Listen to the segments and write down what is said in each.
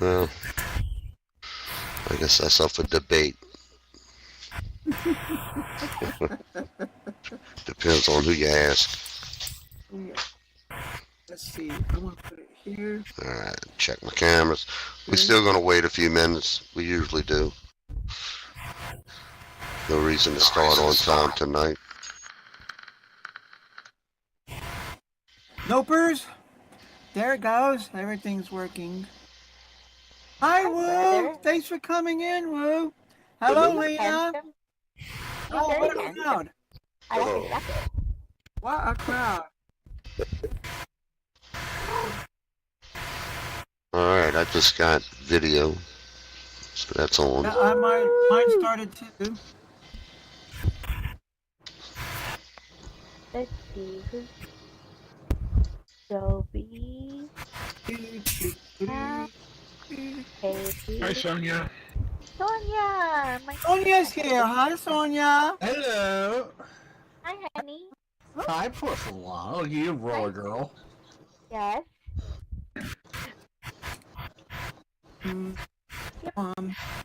Well, I guess that's up for debate. Depends on who you ask. Yeah. Let's see. I'm gonna put it here. Alright, check my cameras. We're still gonna wait a few minutes. We usually do. No reason to start on time tonight. Nopers. There it goes. Everything's working. Hi, Woo. Brother. Thanks for coming in, Woo. Hello, Lena. Handsome. Oh, Very what a handsome. crowd. I like his jacket. What a crowd. Alright, I just got video. So that's on. Yeah, mine started too. Let's see who's Dobie. Hi, Sonia. Sonia, my Sonia's here. Hi, Sonia. Hello. Hi, honey. Hi, Porcelain. Oh, you roller girl. Yes.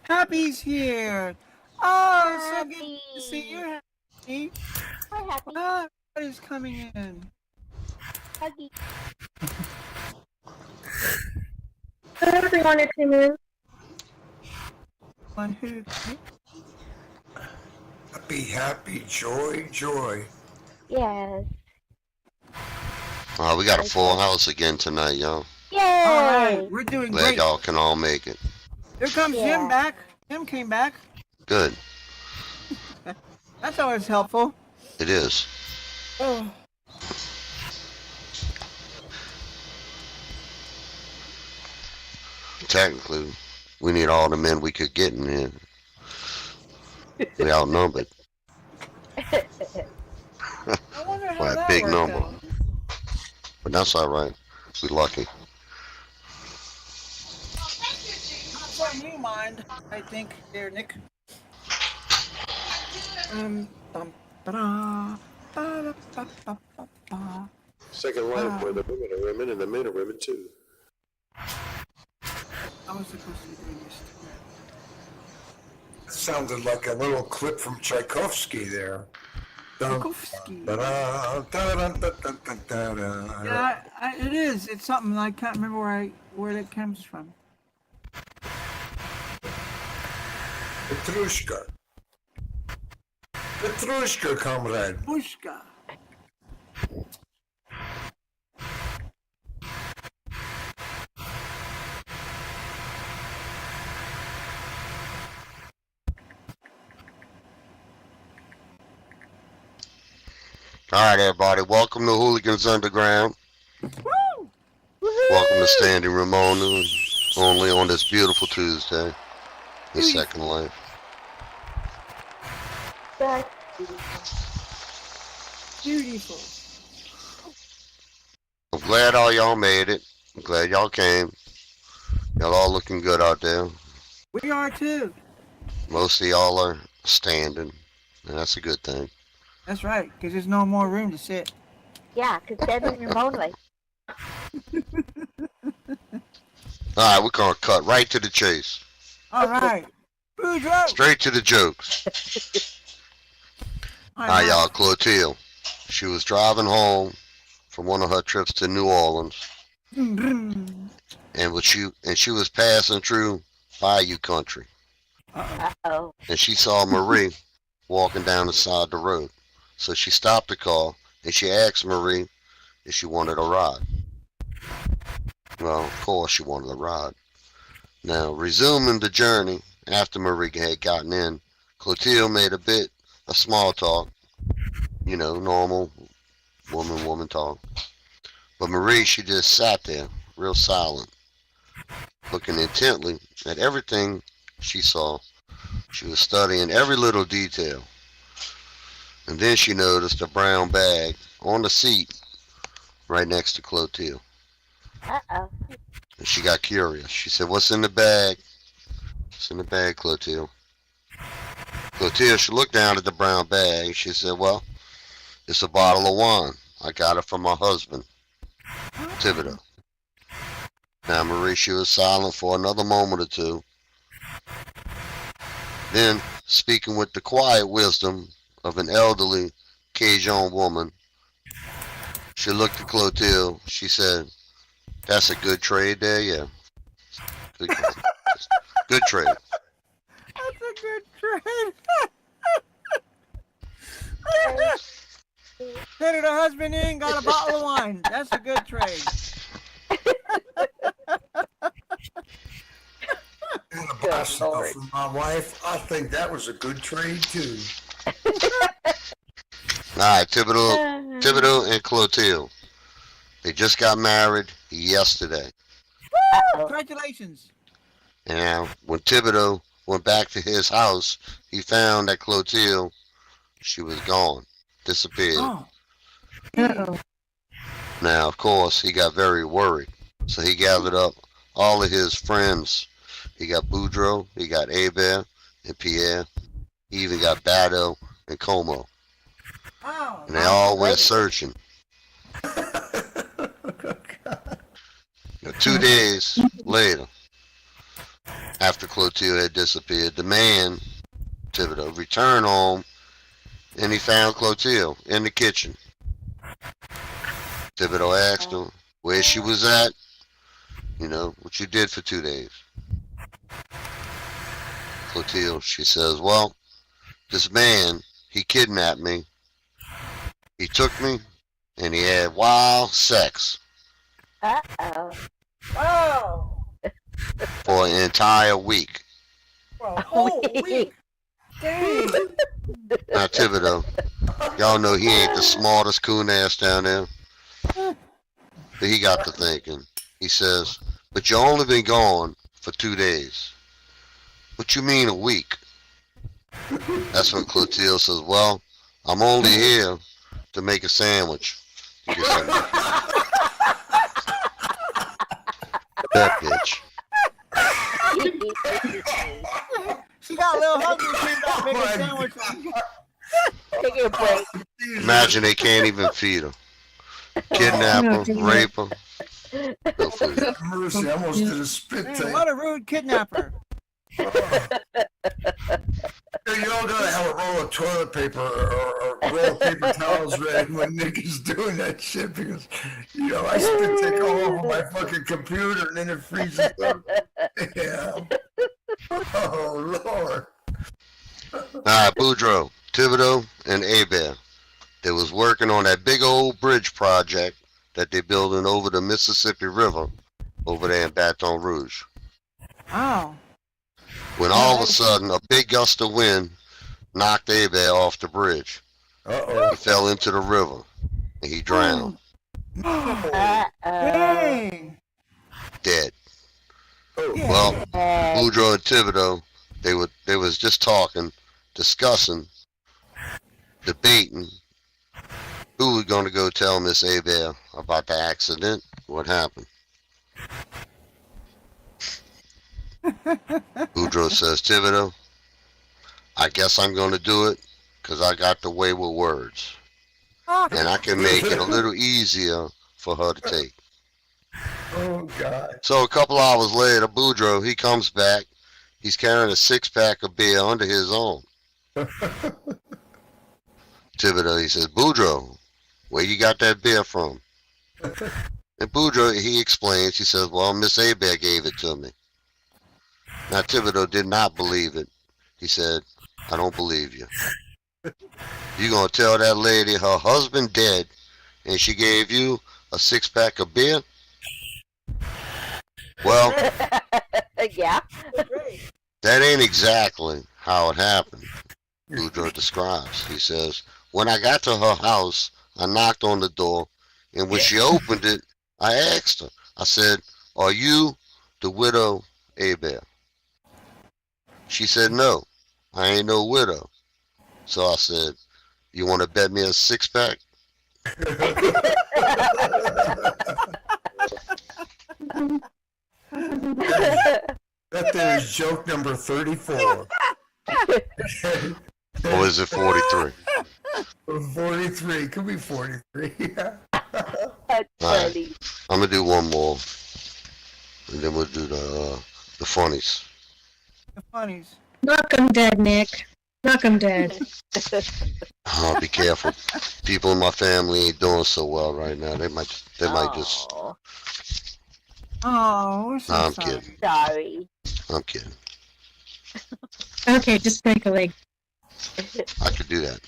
Happy's here. Oh, so good to see you, Happy. Hi, Happy. Ah, everybody's coming in. Huggy. Everyone, it's me. One who? Happy, happy, joy, joy. Yes. We got a full house again tonight, y'all. Yay! All right, we're doing Glad great. y'all can all make it. Here comes Yeah. Jim back. Jim came back. Good. That's always helpful. It is. Oh. Technically, we need all the men we could get in here. We outnumbered I wonder how by a that big worked number. out. But that's alright. We lucky. Not something you mind, I think, there, Nick. Bum, ba-da, ba-da-ba-ba-ba-ba. Second line where the women are women and the men are women too. I was supposed to be doing this. Sounded like a little clip from Tchaikovsky there. Tchaikovsky. Da-da, da-da-da-da-da-da-da. Yeah, it is. It's something I can't remember where it comes from. Petrushka. Petrushka, comrade. Pushka. Alright, everybody. Welcome to Hooligans Underground. Woo! Welcome to Standing Ramona. Only on this beautiful Tuesday. The second life. That's Beautiful. I'm glad all y'all made it. I'm glad y'all came. Y'all all looking good out there. We are too. Most of y'all are standing. And that's a good thing. That's right, because there's no more room to sit. yeah, because Debbie Ramon way. Alright, we're gonna cut right to the chase. All right. Boudreaux. Straight to the jokes. Alright, y'all. Clotilde. She was driving home from one of her trips to New Orleans. And she was passing through Bayou country. Uh-oh. And she saw Marie walking down the side of the road. So she stopped the car and she asked Marie if she wanted a ride. Well, of course she wanted a ride. Now, resuming the journey after Marie had gotten in, Clotilde made a bit of small talk. You know, normal woman talk. But Marie, she just sat there, real silent, looking intently at everything she saw. She was studying every little detail. And then she noticed a brown bag on the seat right next to Clotilde. Uh-oh. And she got curious. She said, "What's in the bag?" "What's in the bag, Clotilde?" Clotilde, she looked down at the brown bag. She said, "Well, it's a bottle of wine. I got it from my husband, Thibodeau." Now Mauricio was silent for another moment or two. Then, speaking with the quiet wisdom of an elderly Cajun woman, she looked at Clotilde. She said, "That's a good trade there, yeah. Good, good trade." That's a good trade. Headed her husband in, got a bottle of wine. That's a good trade. And a bicycle for my wife. I think that was a good trade too. Alright, Thibodeau and Clotilde. They just got married yesterday. Congratulations. And now, when Thibodeau went back to his house, he found that Clotilde, she was gone, disappeared. Oh. Uh-oh. Now, of course, he got very worried. So he gathered up all of his friends. He got Boudreaux, he got Hebert and Pierre. He even got Badeau and Como. Oh. And they all went searching. 2 days later, after Clotilde had disappeared, the man, Thibodeau, returned home and he found Clotilde in the kitchen. Thibodeau asked her where she was at, you know, what you did for 2 days. Clotilde, she says, well, this man, he kidnapped me. He took me and he had wild sex Uh-oh. Oh. for an entire week. For a whole week. Dang. Now, Thibodeau, y'all know he ain't the smartest coon ass down there. But he got to thinking. He says, but you only been gone for 2 days. What you mean a week? That's when Clotilde says, well, I'm only here to make a sandwich. To get some- that bitch. She got a little hungry. She got making a sandwich. Take a break. Imagine they can't even feed her. Kidnap her, rape her. No food. Mercy, I almost did a spit Man, take. what a rude kidnapper. You don't gotta have a roll of toilet paper or roll of paper towels ready when Nick is doing that shit because, you know, I spit take all over my fucking computer and then it freezes up. Yeah. Oh, Lord. Alright, Boudreaux, Thibodeau, and Hebert. They was working on that big old bridge project that they building over the Mississippi River over there in Baton Rouge. Oh. When all of a sudden a big gust of wind knocked Hebert off the bridge. Uh-oh. He fell into the river and he drowned, Uh-oh. Dang. dead. Oh, Yeah. Well, Boudreaux and Thibodeau, they was just talking, discussing, debating who was gonna go tell Miss Hebert about the accident, what happened. Boudreaux says, Thibodeau, I guess I'm gonna do it because I got the way with words. Oh. And I can make it a little easier for her to take. oh, God. So a couple hours later, Boudreaux, he comes back. He's carrying a 6-pack of beer under his arm. Thibodeau, he says, Boudreaux, where you got that beer from? And Boudreaux, he explains, he says, well, Miss Hebert gave it to me. Now, Thibodeau did not believe it. He said, I don't believe you. You gonna tell that lady her husband dead and she gave you a 6-pack of beer? Well, Yeah. that ain't exactly how it happened, Boudreaux describes. He says, when I got to her house, I knocked on the door, and when she opened it, I asked her, I said, are you the widow Hebert? She said, no, I ain't no widow. So I said, you want to bet me a 6-pack? That there is joke number 34. Or is it 43? 43. Could be 43. Yeah. That's Alright. funny. I'm going to do one more. and then we'll do the funnies. The funnies. Knock 'em dead, Nick. Knock 'em dead. Oh, be careful. People in my family ain't doing so well right now. They might just. Oh, Oh, we're so I'm sorry. kidding. sorry. I'm kidding. Okay, just break a leg. I could do that.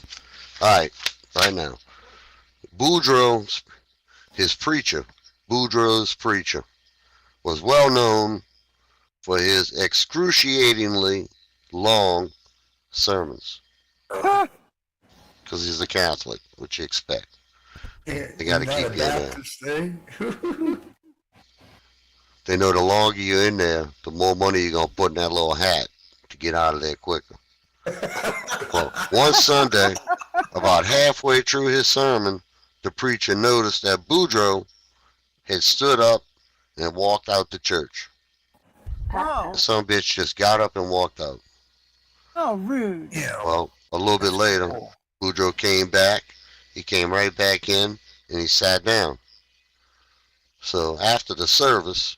All right now. Boudreaux, his preacher, Boudreaux's preacher, was well known for his excruciatingly long sermons because he's a Catholic, which you expect. They gotta Not keep a you in there. Baptist, eh? They know the longer you're in there, the more money you're gonna put in that little hat to get out of there quicker. Well, one Sunday, about halfway through his sermon, the preacher noticed that Boudreaux had stood up and walked out the church. Oh, Some bitch just got up and walked out. oh, rude. Yeah. Well, a little bit later, Boudreaux came back. He came right back in and he sat down. So after the service,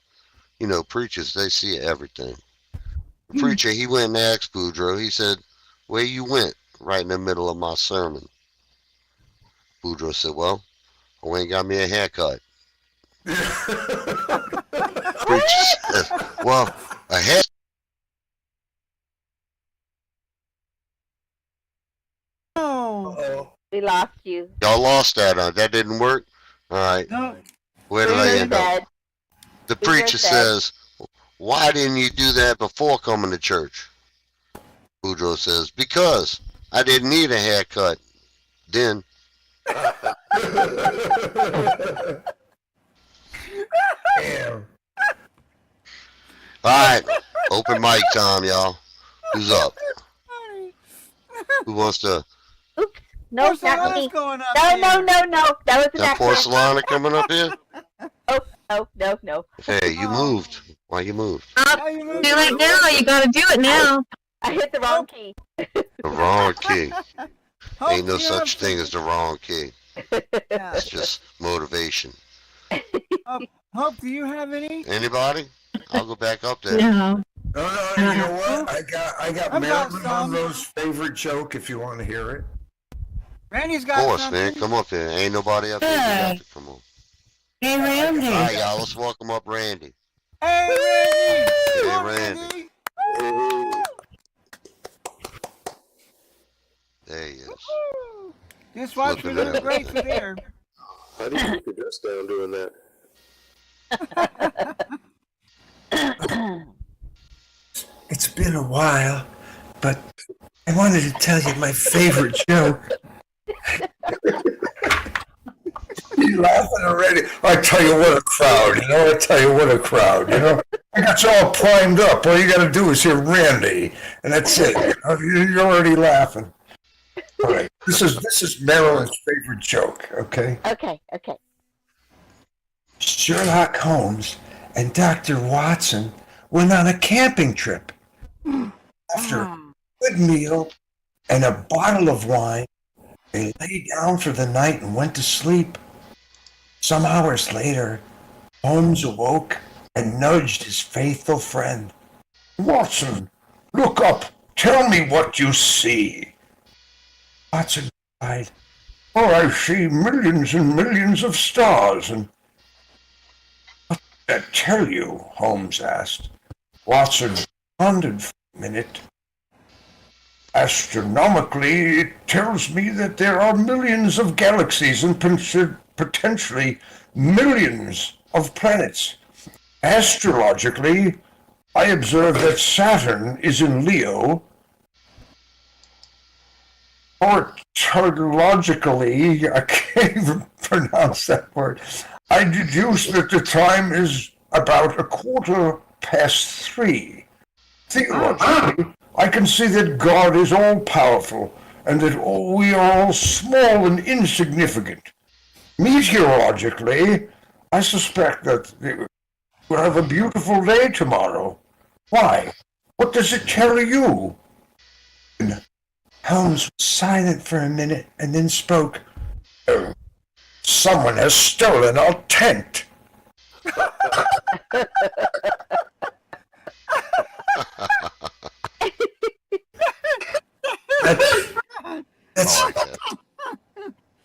you know, preachers, they see everything. The preacher, he went and asked Boudreaux, he said, "Where you went?" Right in the middle of my sermon. Boudreaux said, "Well, I went and got me a haircut." Preacher said, "Well, a hair." Oh, Oh, We lost you. Y'all lost that, huh? That didn't work? All right. no. Where did I You're end up? dead. The You're preacher dead. says, "Why didn't you do that before coming to church?" Boudreaux says, "Because I didn't need a haircut then." damn. All right. Open mic time, y'all. Who's up? Who wants to? Oops. No, not Porcelana's me. going up No, here. no, no, no. That was an That accident. Porcelana coming up here? Oh, no. Hey, you moved. Why you moved? How you moving? Do it now. You gotta do it now. I hit the wrong key. The wrong key. Hope Ain't no you such have thing as the wrong key. Yeah. It's just motivation. Hope, do you have any? Anybody? I'll go back up there. No. No, you know what? I got I've got Marilyn some. Monroe's favorite joke if you want to hear it. Randy's Of got course, something. man. Come up here. Ain't nobody up here. You got to come on. Hey, All Randy. right, y'all. Let's welcome up Randy. Hey, Randy! Hey, Come on, Randy. There he is. Woo! Dishwasher Looking at looks it. great for there. How do you keep your dress down doing that? It's been a while, but I wanted to tell you my favorite joke. You laughing already? I tell you what a crowd, I tell you what a crowd, I got you all primed up. All you got to do is hear Randy, and that's it. You're already laughing. All right, this is Marilyn's favorite joke. Okay. Okay. Sherlock Holmes and Dr. Watson went on a camping trip. After a good meal and a bottle of wine, they lay down for the night and went to sleep. Some hours later, Holmes awoke and nudged his faithful friend. "Watson, look up. Tell me what you see." Watson replied, "Oh, I see millions and millions of stars and..." "What did that tell you?" Holmes asked. Watson pondered for a minute. "Astronomically, it tells me that there are millions of galaxies and potentially millions of planets. Astrologically, I observe that Saturn is in Leo. Ortologically, I can't even pronounce that word. I deduce that the time is about 3:15. Theologically, I can see that God is all-powerful and that we are all small and insignificant. Meteorologically, I suspect that we'll have a beautiful day tomorrow. Why? What does it tell you?" Holmes was silent for a minute and then spoke. "Someone has stolen our tent." That's I like that.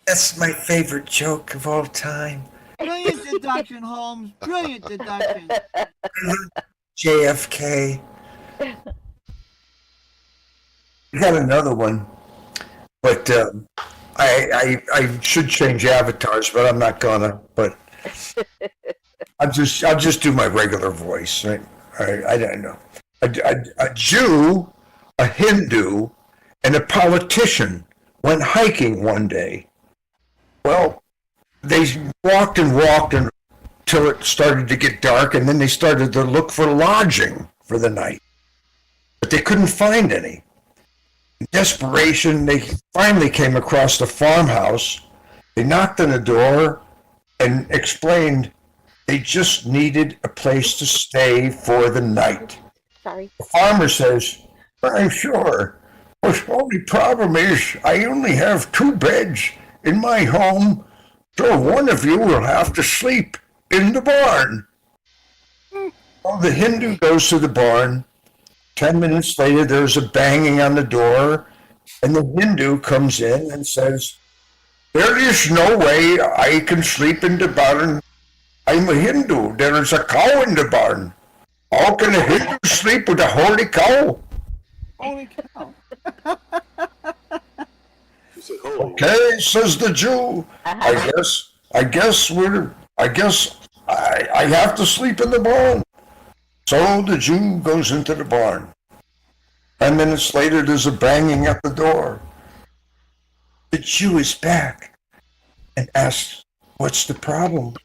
that's my favorite joke of all time. Brilliant deduction, Holmes. Brilliant deduction. JFK. We got another one, but I should change avatars, but I'm not gonna. But I'll just do my regular voice. Right? I don't know. A Jew, a Hindu, and a politician went hiking one day. Well, they walked until it started to get dark, and then they started to look for lodging for the night. But they couldn't find any. In desperation, they finally came across the farmhouse. They knocked on the door and explained they just needed a place to stay for the night. Sorry. The farmer says, I'm sure. The only problem is I only have 2 beds in my home, so one of you will have to sleep in the barn. Well, the Hindu goes to the barn. 10 minutes later, there's a banging on the door, and the Hindu comes in and says, there is no way I can sleep in the barn. I'm a Hindu. There is a cow in the barn. How can a Hindu sleep with a holy cow? Holy cow. He said, holy. Okay, says the Jew. I guess I have to sleep in the barn. So the Jew goes into the barn. 10 minutes later, there's a banging at the door. The Jew is back and asks, what's the problem?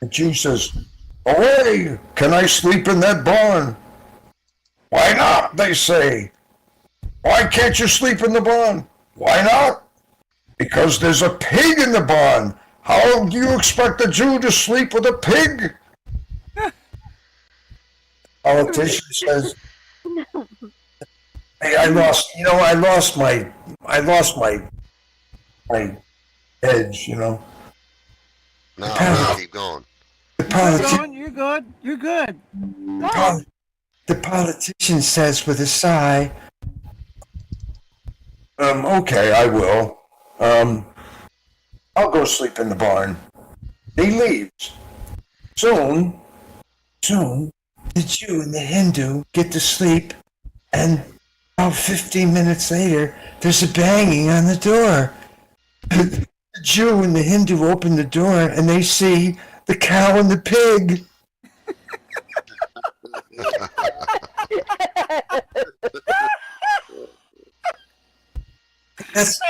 The Jew says, oh, hey, can I sleep in that barn? Why not, they say. Why can't you sleep in the barn? Why not? Because there's a pig in the barn. How do you expect a Jew to sleep with a pig? Politician says, hey, I lost my edge, No, keep going. The You're good. You're good. the politician says with a sigh, okay, I will. I'll go sleep in the barn. He leaves. Soon, the Jew and the Hindu get to sleep, and about 15 minutes later, there's a banging on the door. The Jew and the Hindu open the door, and they see the cow and the pig. That's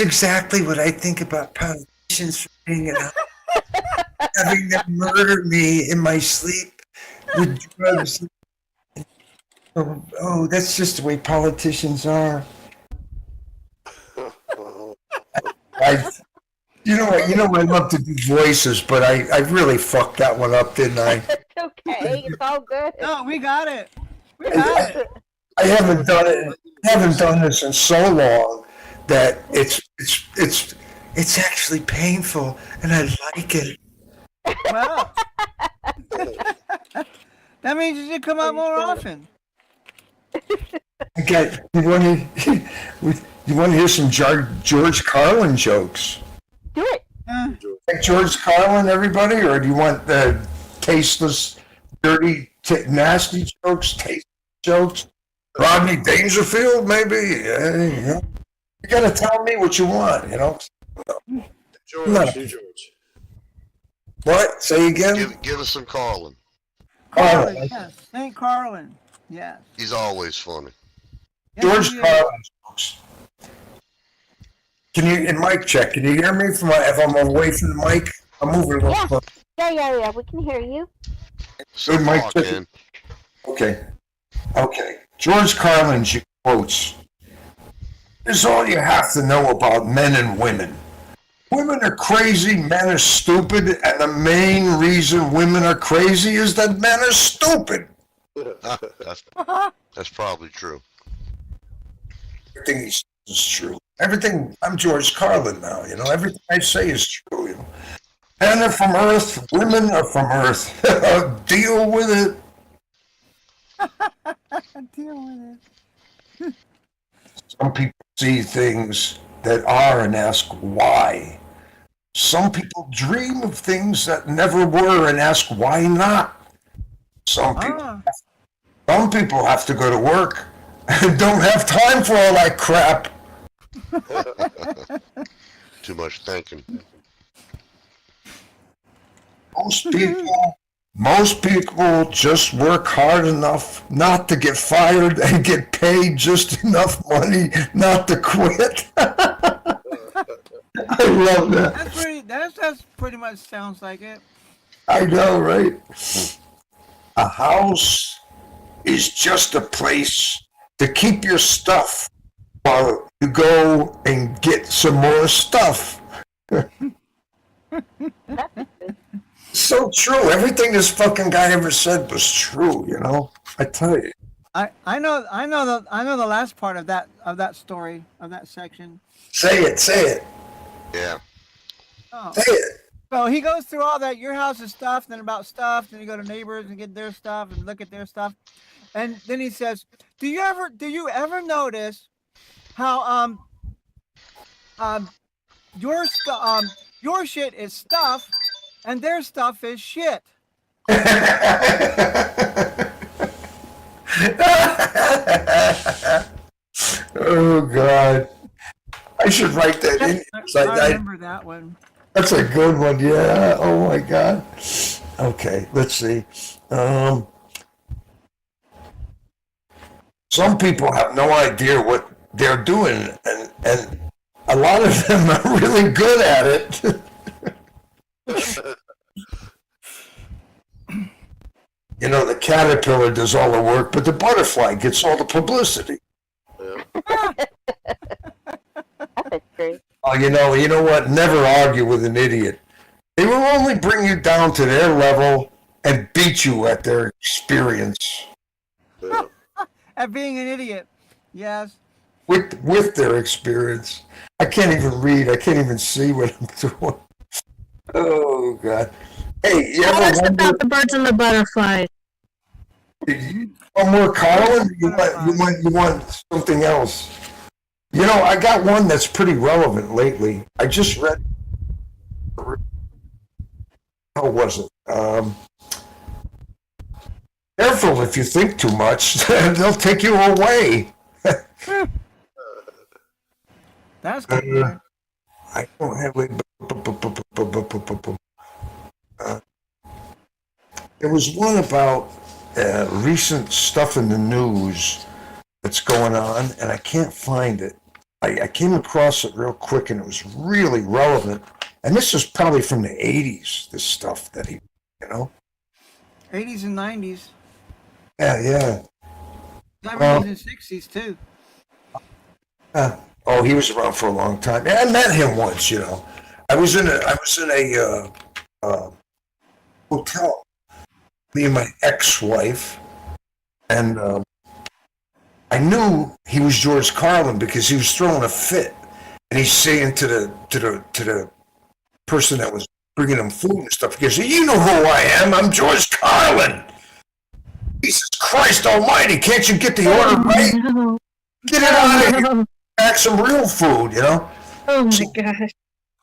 exactly what I think about politicians for being having them murder me in my sleep with drugs. Oh, that's just the way politicians are. You know what? I love to do voices, but I really fucked that one up, didn't I? It's okay. It's all good. No, we got it. We got it. I haven't done this in so long that it's actually painful, and I like it. Well, that means you should come out more often. You want to hear some George Carlin jokes? Do it. Like George Carlin, everybody, or do you want the tasteless, dirty, nasty jokes, tasteless jokes? Rodney Dangerfield, maybe? You gotta tell me what you want, George. What? Say again? Give us some Carlin. Carlin, yes. St. Carlin. Yes. He's always funny. Yes, George he is. Carlin jokes. Can you, in mic check, can you hear me if I'm away from the mic? I'm moving a little Yeah. close. Yeah. We can hear you. So Good, Mike, far, check Ken. Okay. George Carlin's quotes. Here's all you have to know about men and women. Women are crazy, men are stupid, and the main reason women are crazy is that men are stupid. That's probably true. Everything he says is true. Everything, I'm George Carlin now, you know, everything I say is true, you know. Men are from Earth, women are from Earth. Deal with it. Deal with it. Some people see things that are and ask why. Some people dream of things that never were and ask why not. Some people have to go to work and don't have time for all that crap. Too much thinking. Most people just work hard enough not to get fired and get paid just enough money not to quit. I love that. That's pretty much sounds like it. I know, right? A house is just a place to keep your stuff while you go and get some more stuff. So true. Everything this fucking guy ever said was true, you know? I tell you. I know the last part of that story, of that section. Say it. Yeah. Oh. Say it. So he goes through all that, your house is stuff, then about stuff, then you go to neighbors and get their stuff and look at their stuff. And then he says, do you ever notice how your shit is stuff and their stuff is shit? Oh God. I should write that in. I remember that one. That's a good one, yeah. Oh my God. Okay, let's see. Some people have no idea what they're doing, and a lot of them are really good at it. You know, the caterpillar does all the work, but the butterfly gets all the publicity. That's true. Oh, you know what? Never argue with an idiot. They will only bring you down to their level and beat you at their experience. At being an idiot. Yes. With their experience. I can't even read. I can't even see what I'm doing. Oh, God. Hey, you Tell ever us wonder... about the birds and the butterflies. One more, Carlin? You want something else? You know, I got one that's pretty relevant lately. I just read... How was it? Careful if you think too much. They'll take you away. That's good. I don't have it. There was one about recent stuff in the news that's going on, and I can't find it. I came across it real quick, and it was really relevant. And this is probably from the 80s, this stuff that he, you know? 80s and 90s. Yeah. 70s and 60s, too. Oh, he was around for a long time. I met him once, you know. I was in a hotel, me and my ex-wife, and I knew he was George Carlin because he was throwing a fit, and he's saying to the person that was bringing him food and stuff, he goes, "You know who I am? I'm George Carlin." Jesus Christ Almighty! Can't you get the order right? No. Get it out of here! Back some real food, you know. Oh my gosh.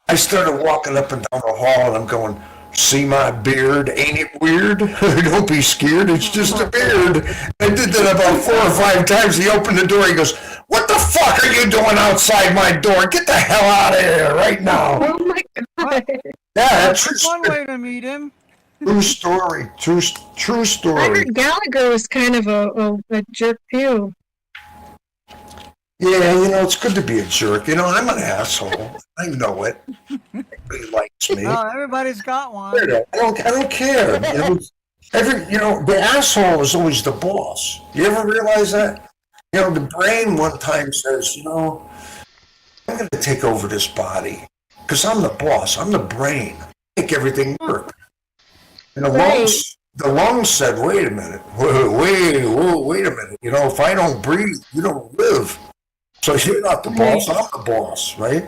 I started walking up and down the hall, and I'm going, "See my beard? Ain't it weird? Don't be scared. It's just a beard." I did that about 4 or 5 times. He opened the door. He goes, "What the fuck are you doing outside my door? Get the hell out of here right now!" Oh my god. Yeah, That's one way to meet him. true story. True I story. heard Gallagher was kind of a jerk too. Yeah, you know, it's good to be a jerk. You know, I'm an asshole. I know it. Nobody likes me. Oh, everybody's got one. I don't care. You know, the asshole is always the boss. You ever realize that? You know, the brain one time says, you know, I'm going to take over this body because I'm the boss. I'm the brain. I make everything work. And the lungs said, wait a minute. Wait a minute. You know, if I don't breathe, you don't live. So you're not the boss, I'm the boss, right?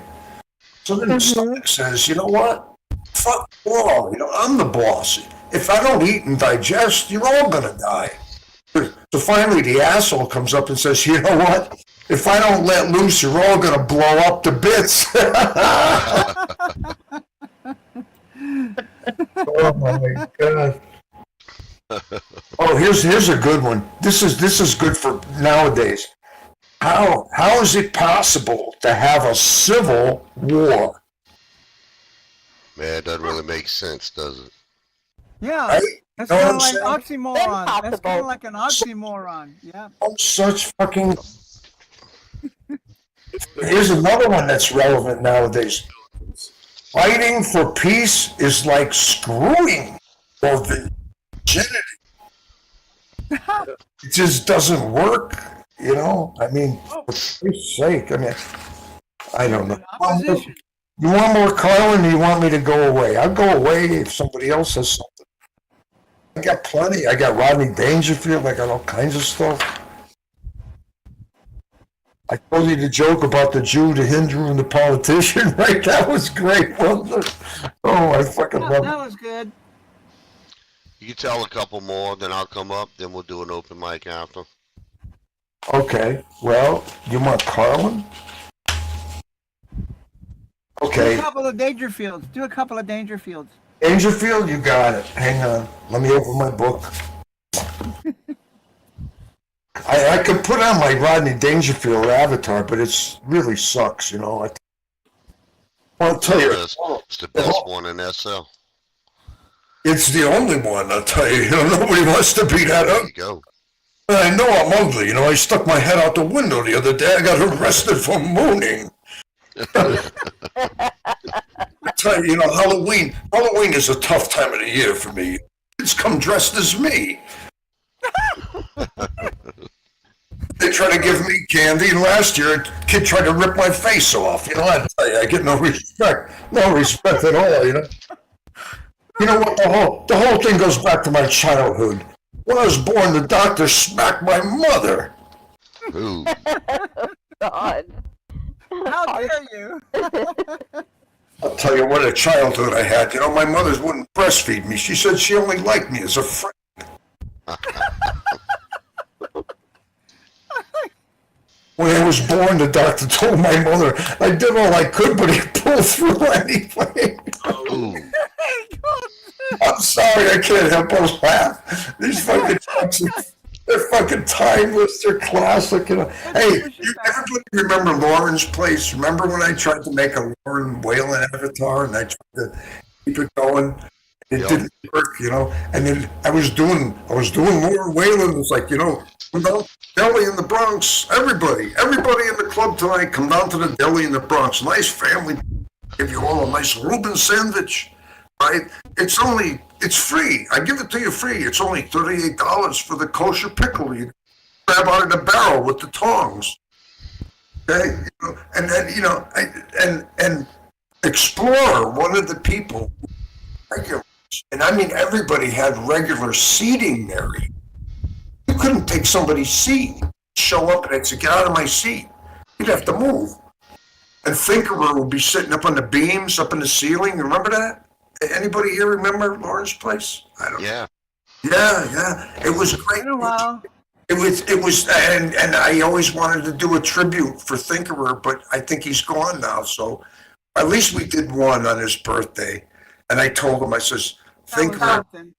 So then the stomach says, you know what? Fuck law, I'm the boss. If I don't eat and digest, you're all gonna die. So finally the asshole comes up and says, you know what? If I don't let loose, you're all gonna blow up to bits. Oh my God. Oh, here's a good one. This is good for nowadays. How is it possible to have a civil war? Man, it doesn't really make sense, does it? Yeah. Right? That's Know kind what of like I'm oxymoron. That's kind Impossible. of like an oxymoron. Yeah. Oh, such fucking. Here's another one that's relevant nowadays. Fighting for peace is like screwing for virginity. It just doesn't work, I mean, for Christ's sake, I don't know. Opposition. You want more Carlin, or you want me to go away? I'll go away if somebody else says something. I got plenty. I got Rodney Dangerfield. I got all kinds of stuff. I told you the joke about the Jew, the Hindu, and the politician, right? That was great, wasn't it? Oh, I fucking love That it. was good. You can tell a couple more, then I'll come up, then we'll do an open mic after. Okay, well, you want Carlin? Do Okay, a couple of Dangerfields. Do a couple of Dangerfields. Dangerfield, you got it. Hang on. Let me open my book. I could put on my Rodney Dangerfield avatar, but it's really sucks, I'll tell you. It's the best one in SL. It's the only one, I'll tell you. Nobody wants to be that There ugly. you go. I know I'm ugly. I stuck my head out the window the other day. I got arrested for mooning. I tell you, Halloween is a tough time of the year for me. Kids come dressed as me. They try to give me candy, and last year a kid tried to rip my face off. I tell you, I get no respect at all. You know what? The whole thing goes back to my childhood. When I was born, the doctor smacked my mother. Ooh. God. How dare you? I'll tell you what a childhood I had. My mother wouldn't breastfeed me. She said she only liked me as a friend. When I was born, the doctor told my mother I did all I could, but he pulled through anyway. Ooh. I'm sorry, I can't help but laugh. These fucking jokes, they're fucking timeless. They're classic. Hey, everybody remember Lauren's Place? Remember when I tried to make a Lauren Whalen avatar and I tried to keep it going? It didn't work, And then I was doing Lauren Whalen. It was like, deli in the Bronx. Everybody in the club tonight, come down to the deli in the Bronx. Nice family. Give you all a nice Reuben sandwich. Right? It's free. I give it to you free. It's only $38 for the kosher pickle. You grab out of the barrel with the tongs. Okay? And then, and Explorer, one of the people, regular, and I mean everybody had regular seating there. You couldn't take somebody's seat, show up and I'd say, get out of my seat. You'd have to move. And Thinkerer would be sitting up on the beams, up in the ceiling. You remember that? Anybody here remember Lauren's Place? I don't know. Yeah. Yeah. It was great. Been a while. It was, and I always wanted to do a tribute for Thinkerer, but I think he's gone now. So at least we did one on his birthday. And I told him, I says, That was Thinkerer, something.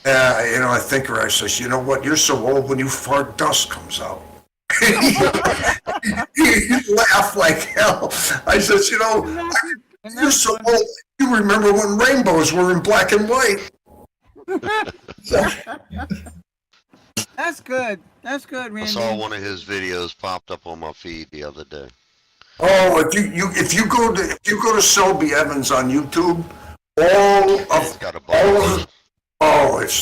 yeah, I Thinkerer, I says, you know what? You're so old when you fart, dust comes out. He laughed like hell. I says, you're so old. You remember when rainbows were in black and white. That's good. That's good, I Randy. saw one of his videos popped up on my feed the other day. Oh, if you go to Selby Evans on YouTube, all It's of got a bunch.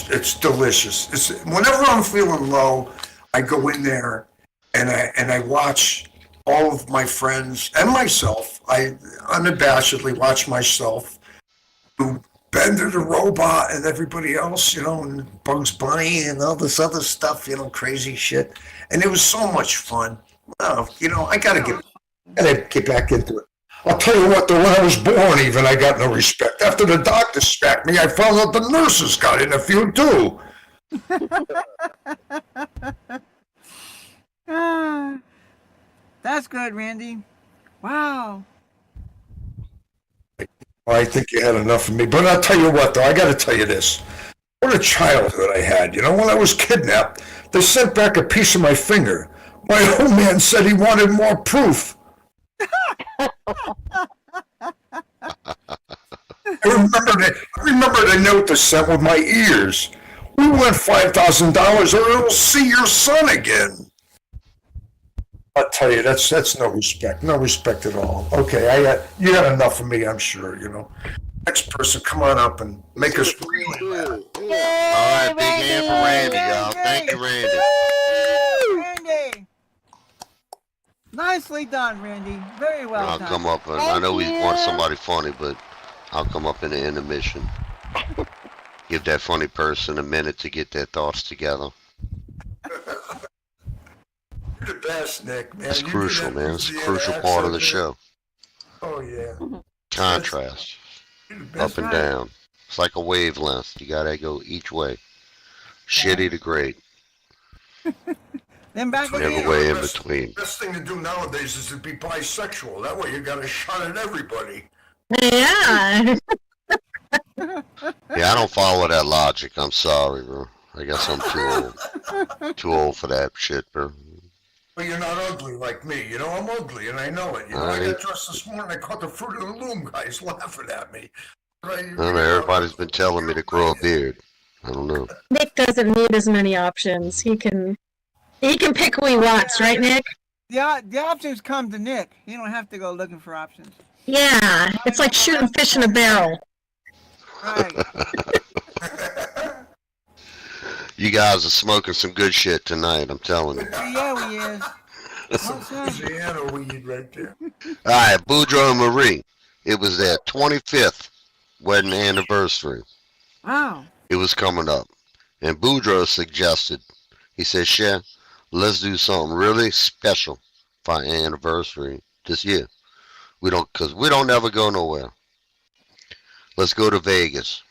it's delicious. It's whenever I'm feeling low, I go in there and I watch all of my friends and myself. I unabashedly watch myself do Bender the Robot and everybody else, and Bugs Bunny and all this other stuff, crazy shit. And it was so much fun. Well, I gotta get back into it. I'll tell you what, though, when I was born even, I got no respect. After the doctor smacked me, I found out the nurses got in a few, too. Ah, that's good, Randy. Wow. I think you had enough of me. But I'll tell you what, though, I gotta tell you this. What a childhood I had. When I was kidnapped, they sent back a piece of my finger. My old man said he wanted more proof. I remember the note they sent with my ears. We want $5,000 or you'll see your son again. I'll tell you, that's no respect at all. Okay, you got enough of me, I'm sure. Next person, come on up and make us really laugh. All right, big hand for Randy, y'all. Thank you, Randy. Randy. Nicely done, Randy. Very well I'll done. come up and I know he wants somebody funny, but I'll come up in the intermission. Give that funny person a minute to get their thoughts together. You're the best, Nick, man. It's You do crucial, that man. It's a Louisiana crucial part of the accent, show. man. Oh, yeah. Contrast, You're the up best. and right. down. It's like a wavelength. You gotta go each way. Shitty to great. Then back Every again. way in between. Best thing to do nowadays is to be bisexual. That way you got a shot at everybody. Yeah. Yeah, I don't follow that logic. I'm sorry, bro. I guess I'm too old. Too old for that shit, bro. But you're not ugly like me. I'm ugly, and I know it. I got dressed this morning. I caught the Fruit of the Loom guys laughing at me. I don't know, everybody's been telling me to grow a beard. I don't know. Nick doesn't need as many options. He can pick who he wants, right, Nick? The options come to Nick. You don't have to go looking for options. Yeah. It's like shooting fish in a barrel. Right. You guys are smoking some good shit tonight, I'm telling you. Yeah, he is. Louisiana weed right there. Alright, Boudreaux and Marie. It was their 25th wedding anniversary. Wow. It was coming up. And Boudreaux suggested, he said, Chef, let's do something really special for our anniversary this year. Cause we don't ever go nowhere. Let's go to Vegas.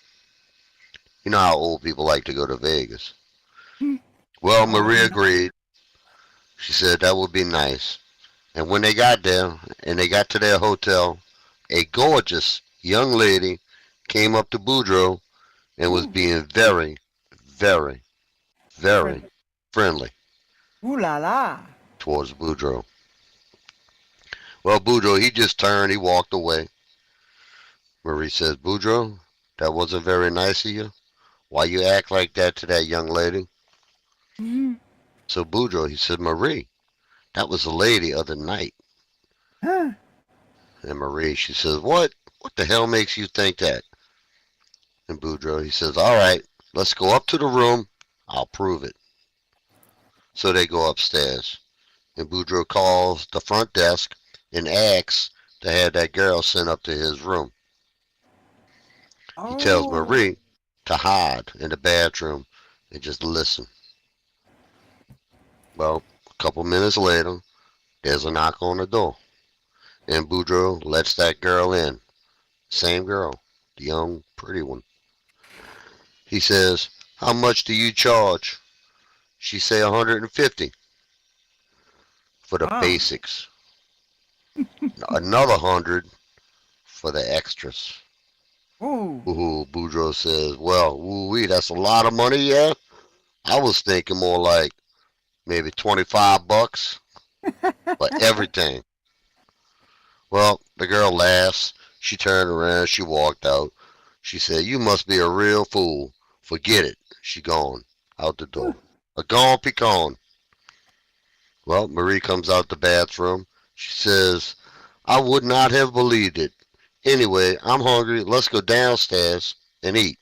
You know how old people like to go to Vegas. Well, Marie agreed. She said that would be nice. And when they got there, and they got to their hotel, a gorgeous young lady came up to Boudreaux and was being very, very, very friendly Ooh la la. towards Boudreaux. Well, Boudreaux, he just turned, he walked away. Marie says, Boudreaux, that wasn't very nice of you. Why you act like that to that young lady? Mm-hmm. So Boudreaux, he said, Marie, that was the lady of the night. Huh. And Marie, she says, what? What the hell makes you think that? And Boudreaux, he says, all right, let's go up to the room. I'll prove it. So they go upstairs. And Boudreaux calls the front desk and asks to have that girl sent up to his room. He tells Marie to hide in the bathroom and just listen. Well, a couple minutes later, there's a knock on the door. And Boudreaux lets that girl in. Same girl, the young, pretty one. He says, how much do you charge? She say 150 for the Wow. basics. Another 100 for the extras. Ooh. Ooh, Boudreaux says, well, ooh-wee, that's a lot of money, yeah? I was thinking more like maybe $25 for everything. Well, the girl laughs. She turned around. She walked out. She said, you must be a real fool. Forget it. She gone out the door. A gone pecan. Well, Marie comes out the bathroom. She says, I would not have believed it. Anyway, I'm hungry. Let's go downstairs and eat.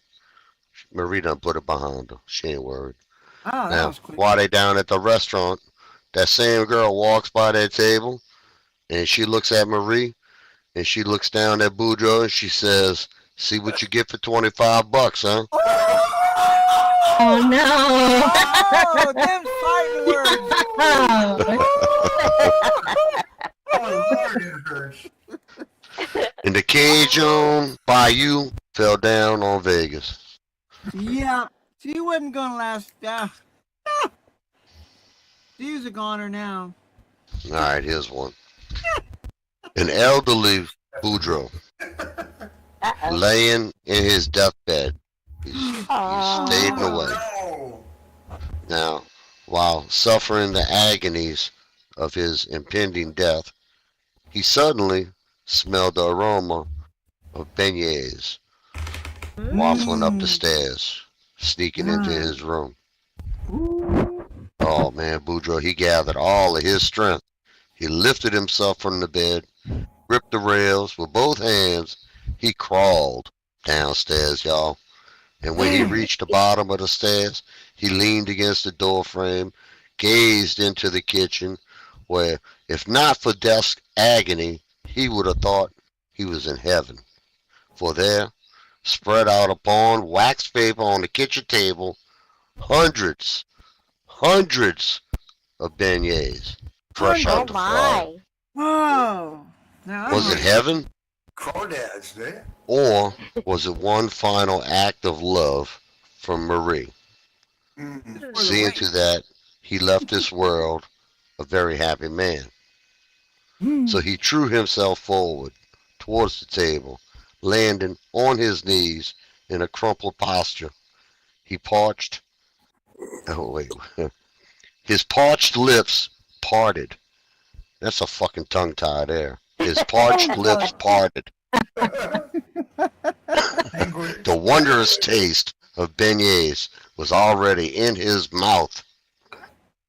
Marie done put it behind her. She ain't worried. Oh, that Now, was quick. while they down at the restaurant, that same girl walks by that table, and she looks at Marie, and she looks down at Boudreaux, and she says, see what you get for $25, huh? Oh no. Oh, them fighting words. Oh. Oh, Lord, it hurts. And the cage on Bayou fell down on Vegas. Yeah, she wasn't gonna last. She's a goner now. All right, here's one. An elderly Boudreaux Uh-oh. laying in his deathbed. He's fading away. No. Now, while suffering the agonies of his impending death, he suddenly smelled the aroma of beignets waffling up the stairs, sneaking into his room. Oh man, Boudreaux, he gathered all of his strength. He lifted himself from the bed, gripped the rails with both hands. He crawled downstairs, y'all. And when he reached the bottom of the stairs, he leaned against the doorframe, gazed into the kitchen, where, if not for death's agony, he would have thought he was in heaven. For there, spread out upon wax paper on the kitchen table, hundreds of beignets, fresh Oh out the fryer. my. Whoa. Now, Was it heaven, Crawdads, there. or was it one final act of love from Marie? Mm-mm. Seeing to that, he left this world a very happy man. So he threw himself forward towards the table, landing on his knees in a crumpled posture. He parched. Oh, wait. His parched lips parted. That's a fucking tongue tie there. His parched lips parted. Angry. The wondrous taste of beignets was already in his mouth.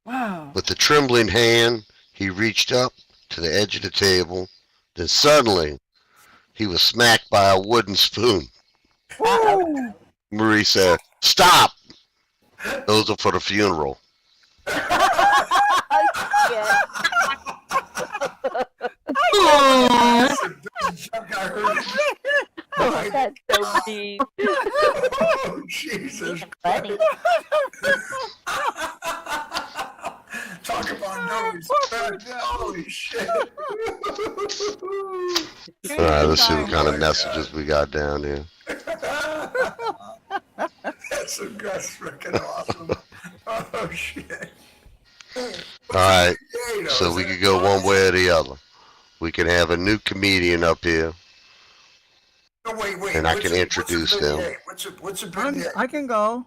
Wow. With a trembling hand, he reached up to the edge of the table. Then suddenly, he was smacked by a wooden spoon. Woo. Marie said, "Stop! Those are for the funeral." Yeah. Aww. That's the biggest joke I heard. Oh, that's so mean. Oh, Jesus. Funny. Talk about nose. Holy shit. All right, let's see what kind of messages we got down here. That's freaking awesome. Oh, shit. All right, so we could go one way or the other. We can have a new comedian up here, No, wait. and I can introduce them. What's a beignet? I can go.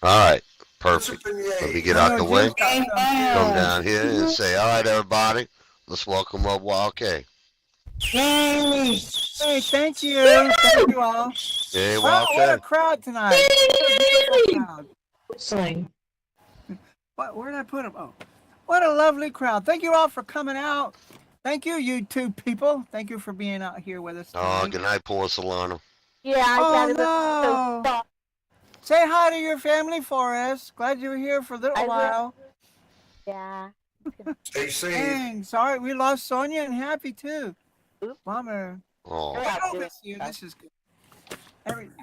All right, What's a perfect. beignet? Let me get out the way. Come Come down here and say, "All right, everybody, let's welcome up Wild K." Hey, thank you. Thank you all. Hey, Wow, Wild what a K. crowd tonight. What a beautiful crowd. Whistling. Where did I put him? Oh, what a lovely crowd. Thank you all for coming out. Thank you, you two people. Thank you for being out here with us Oh, tonight. good night, Porcelana. Yeah, I Oh, got it. no. So soft. Say hi to your family for us. Glad you were here for a little I will. while. Yeah. Stay safe. Dang, sorry, we lost Sonia and Happy too. Oop. Bummer. Oh, Yeah. Oh, miss you. This is good.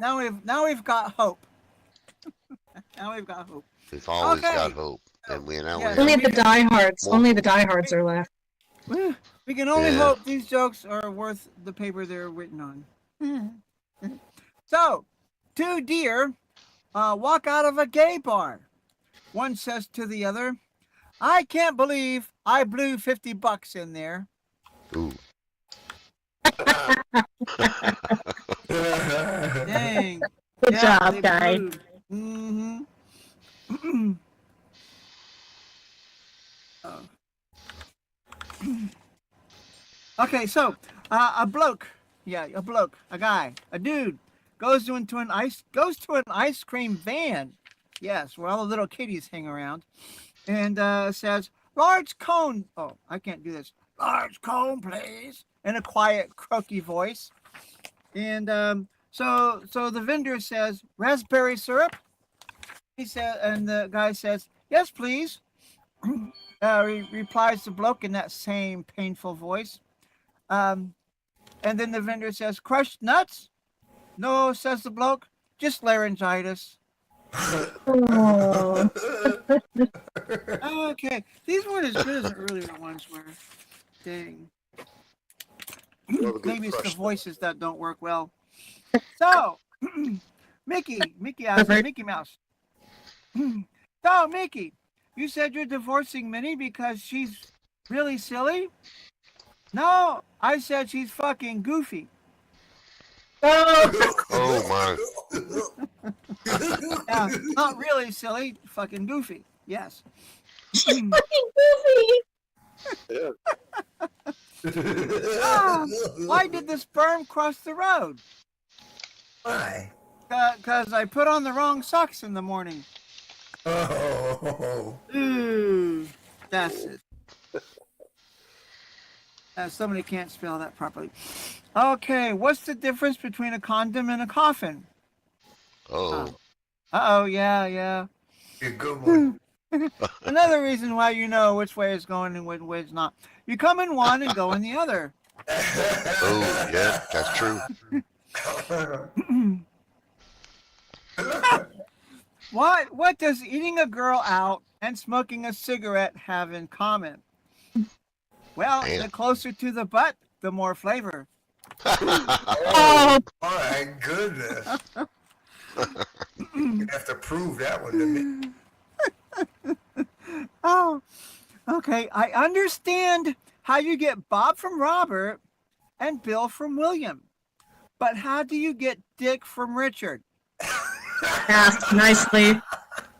Now we've got hope. Now we've got hope. we've always Okay. got hope, and we now Yeah. we Only have the diehards. More. Only the diehards are left. We can only Yeah. hope these jokes are worth the paper they're written on. So, two deer walk out of a gay bar. One says to the other, "I can't believe I blew $50 in there." Ooh. Dang. Good job, they guy. blew. Mm-hmm. Oh. Okay, so a bloke, a guy, a dude goes to an ice cream van. Yes, where all the little kiddies hang around, and says, "Large cone." Oh, I can't do this. "Large cone, please," in a quiet, croaky voice. And so the vendor says, "Raspberry syrup." He said, and the guy says, "Yes, please." Replies the bloke in that same painful voice. And then the vendor says, "Crushed nuts?" "No," says the bloke, "just laryngitis." Oh. Okay, these weren't as good as the earlier ones were. Dang. You have a good Maybe it's the crush. voices that don't work well. So, Mickey, I said Mickey Mouse. So, Mickey, you said you're divorcing Minnie because she's really silly? No, I said she's fucking goofy. Oh my. Yeah, not really silly, fucking goofy. Yes. Fucking goofy. Yeah. Ah, why did the sperm cross the road? Why? Because I put on the wrong socks in the morning. Oh. Ooh, that's it. Somebody can't spell that properly. Okay, what's the difference between a condom and a coffin? Oh. Uh-oh, yeah. You're a good one. Another reason why you know which way is going and which way is not. You come in one and go in the other. Oh, yeah, that's true. What does eating a girl out and smoking a cigarette have in common? Well, Man. the closer to the butt, the more flavor. Oh, My goodness. You have to prove that one to me. Oh, okay. I understand how you get Bob from Robert and Bill from William. But how do you get Dick from Richard? asked nicely.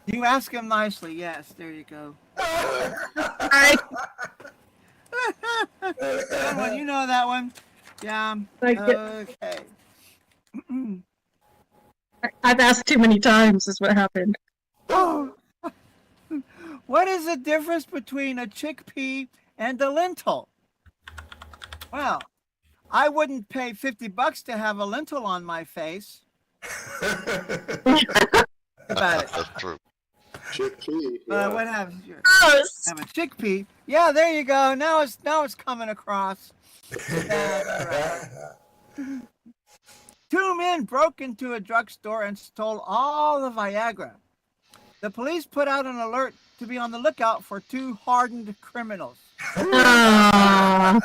You ask him nicely. Yes, there you go. I, That one, you know that one. Yeah. Okay. I've asked too many times, is what happened. Oh. What is the difference between a chickpea and a lentil? Well, I wouldn't pay $50 to have a lentil on my face. About it. That's true. Chickpea. Yeah. What happens here? Gross. Have a chickpea. Yeah, there you go. Now it's coming across. That's right. Two men broke into a drugstore and stole all the Viagra. The police put out an alert to be on the lookout for two hardened criminals. Oh.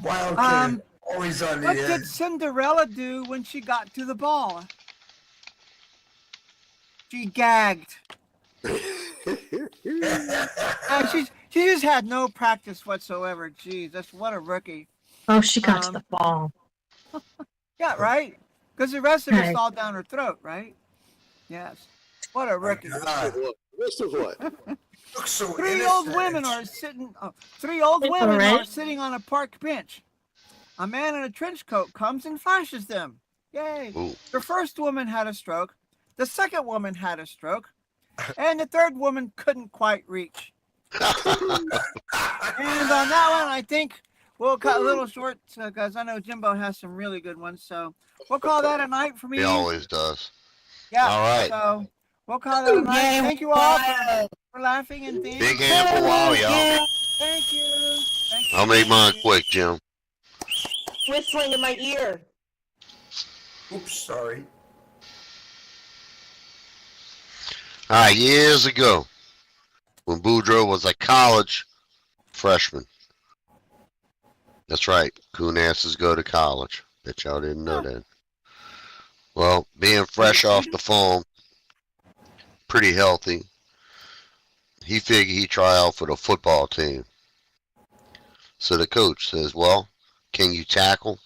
Wild Um, kid. Always on the What edge. did Cinderella do when she got to the ball? She gagged. She just had no practice whatsoever. Jeez, what a rookie. Oh, she got to the ball. Yeah, right? Because the rest of it's Right. all down her throat, right? Yes. What a rookie. God, Rest of what? looks so Three old innocent. women are sitting. Three old It's women all right. are sitting on a park bench. A man in a trench coat comes and flashes them. Yay! Ooh. The first woman had a stroke. The second woman had a stroke, and the third woman couldn't quite reach. And on that one, I think we'll cut a little short because I know Jimbo has some really good ones. So we'll call that a night for me. He always does. Yeah. All right. So we'll call that a night. Thank you all for laughing and things. Big hand for a while, y'all. Thank you. Thank you. I'll make mine quick, Jim. Whistling in my ear. Oops, sorry. All right, years ago, when Boudreaux was a college freshman. That's right, coon asses go to college. Bet y'all didn't know that. Well, being fresh off the farm, pretty healthy, he figured he'd try out for the football team. So the coach says, well, can you tackle?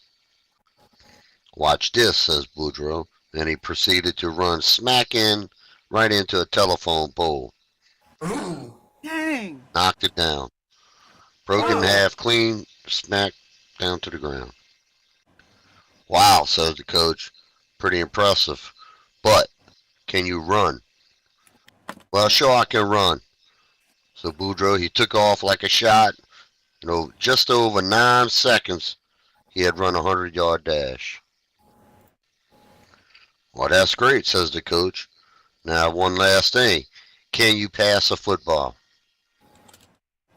Watch this, says Boudreaux. And he proceeded to run smack in right into a telephone pole. Ooh. Dang. Knocked it down. Broke it in half clean, smack down to the ground. Wow, says the coach. Pretty impressive. But can you run? Well, sure I can run. So Boudreaux, he took off like a shot. Just over 9 seconds, he had run a 100-yard dash. Well, that's great, says the coach. Now, one last thing. Can you pass a football?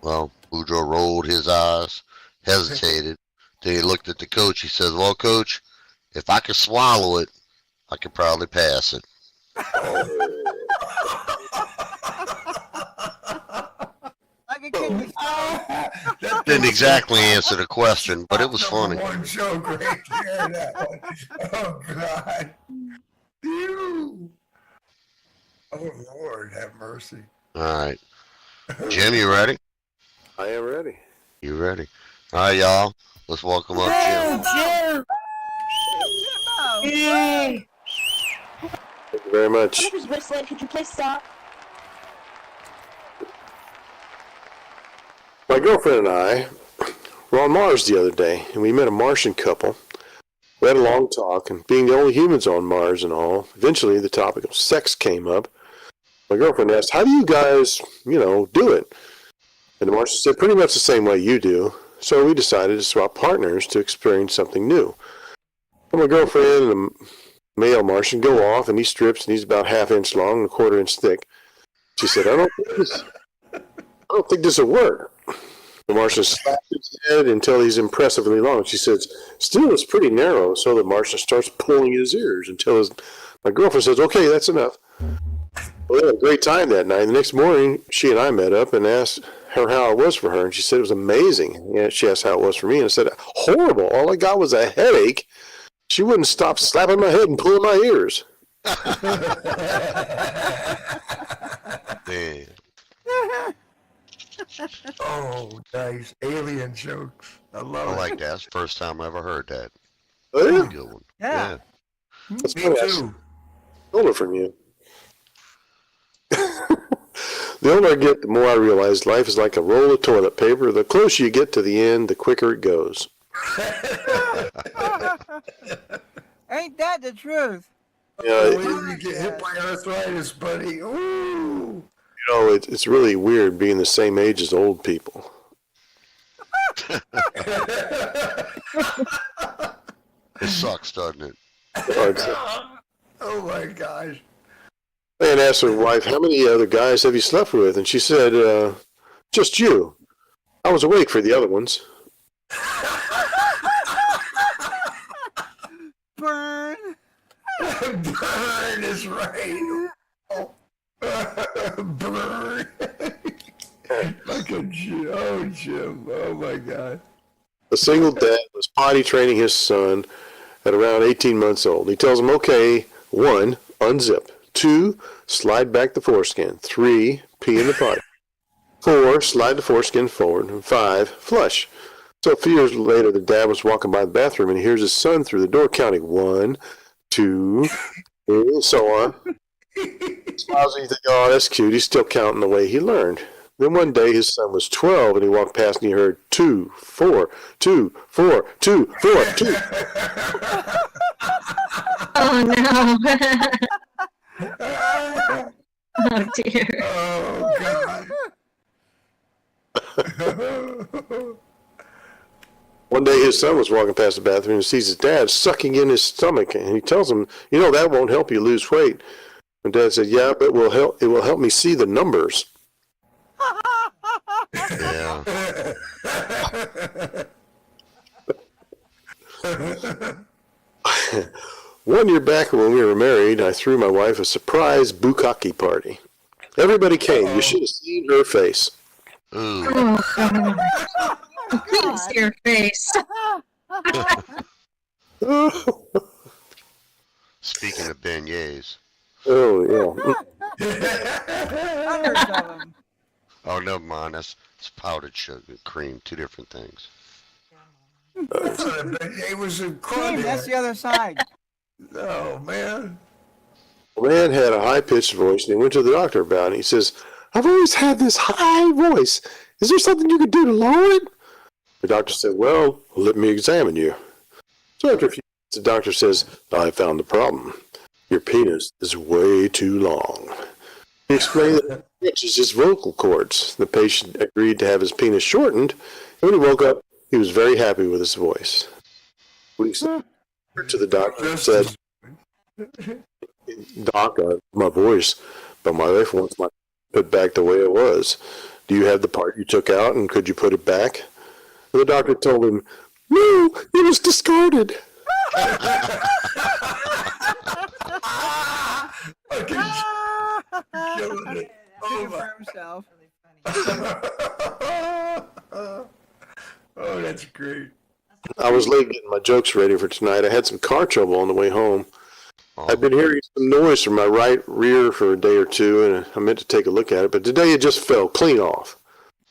Well, Boudreaux rolled his eyes, hesitated. Then he looked at the coach. He says, well, coach, if I could swallow it, I could probably pass it. Like a kidney. That Didn't was- exactly answer the question, but it was Number funny. One joke right there, that one. Oh God. Ew. Oh Lord, have mercy. All right. Jim, you ready? I am ready. You ready? All right, y'all. Let's welcome up Jim. Jim! Jimbo. Yay! Thank you very much. Who's whistling? Could you please stop? My girlfriend and I were on Mars the other day, and we met a Martian couple. We had a long talk, and being the only humans on Mars and all, eventually the topic of sex came up. My girlfriend asked, how do you guys, do it? And the Martian said, pretty much the same way you do. So we decided to swap partners to experience something new. And my girlfriend and the male Martian go off, and he strips, and he's about ½ inch long and ½ inch thick. She said, I don't think this will work. The Martian slapped his head until he's impressively long. She says, still it's pretty narrow. So the Martian starts pulling his ears until my girlfriend says, okay, that's enough. Well, they had a great time that night. The next morning, she and I met up and asked her how it was for her. And she said it was amazing. Yeah, she asked how it was for me. And I said, horrible. All I got was a headache. She wouldn't stop slapping my head and pulling my ears. Man. Oh, nice. Alien jokes. I love I it. like that. It's the first time I ever heard that. Oh, yeah? Good one. Yeah. That's Me funny. I too. stole it from you. The older I get, the more I realize life is like a roll of toilet paper. The closer you get to the end, the quicker it goes. Ain't that the truth? Yeah, Wait till you get hit by arthritis, buddy. Ooh. it's really weird being the same age as old people. It sucks, doesn't it? Oh my gosh. Man asked her wife, how many other guys have you slept with? And she said, just you. I was awake for the other ones. Burn. Burn is right. Oh. Burn. Like a Jim. Oh my God. A single dad was potty training his son at around 18 months old. He tells him, okay, 1, unzip. 2, slide back the foreskin. 3, pee in the potty. 4, slide the foreskin forward. And 5, flush. So a few years later, the dad was walking by the bathroom and he hears his son through the door counting 1, 2, 3, and so on. He smiles and you think, oh, that's cute. He's still counting the way he learned. Then one day his son was 12 and he walked past and he heard 2, 4, 2, 4, 2, 4, 2. Oh no. Oh dear. Oh God. One day his son was walking past the bathroom and sees his dad sucking in his stomach, and he tells him, that won't help you lose weight. And Dad said, yeah, but it will help me see the numbers. Yeah. One year back when we were married, I threw my wife a surprise bukkake party. Everybody came. You should have seen her face. Ooh. Oh god. Please see your face. Speaking of beignets. Oh, yeah. Hundreds of them. Oh, never mind. That's powdered sugar and cream. 2 different things. It was a Cream, that's the other side. Oh man. The man had a high-pitched voice, and he went to the doctor about it. He says, I've always had this high voice. Is there something you could do to lower it? The doctor said, well, let me examine you. So after a few minutes, the doctor says, I found the problem. Your penis is way too long. He explained that it stretches his vocal cords. The patient agreed to have his penis shortened, and when he woke up, he was very happy with his voice. When he said to the doctor and said, Doc, my voice, but my wife wants my put back the way it was. Do you have the part you took out, and could you put it back? And the doctor told him, no, it was discarded. Oh, that's great. I was late getting my jokes ready for tonight. I had some car trouble on the way home. Oh, I've been hearing some noise from my right rear for a day or two, and I meant to take a look at it, but today it just fell clean off.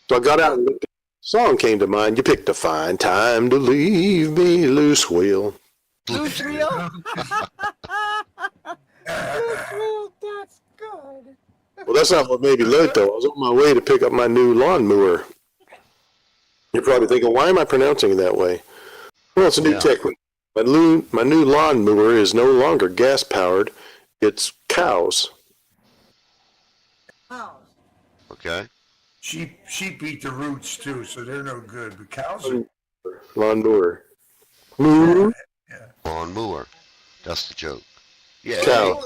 So I got out and looked at it. The song came to mind. You picked a fine time to leave me, loose wheel. Loose reel. Loose reel. That's good. Well, that's not what made me late, though. I was on my way to pick up my new lawnmower. You're probably thinking, why am I pronouncing it that way? Well, it's a new Yeah. technique. My new lawnmower is no longer gas-powered. It's cows. okay. Sheep eat the roots too, so they're no good. But cows are. Lawnmower. Moo. Lawn mower. That's the joke. Yeah. Cow.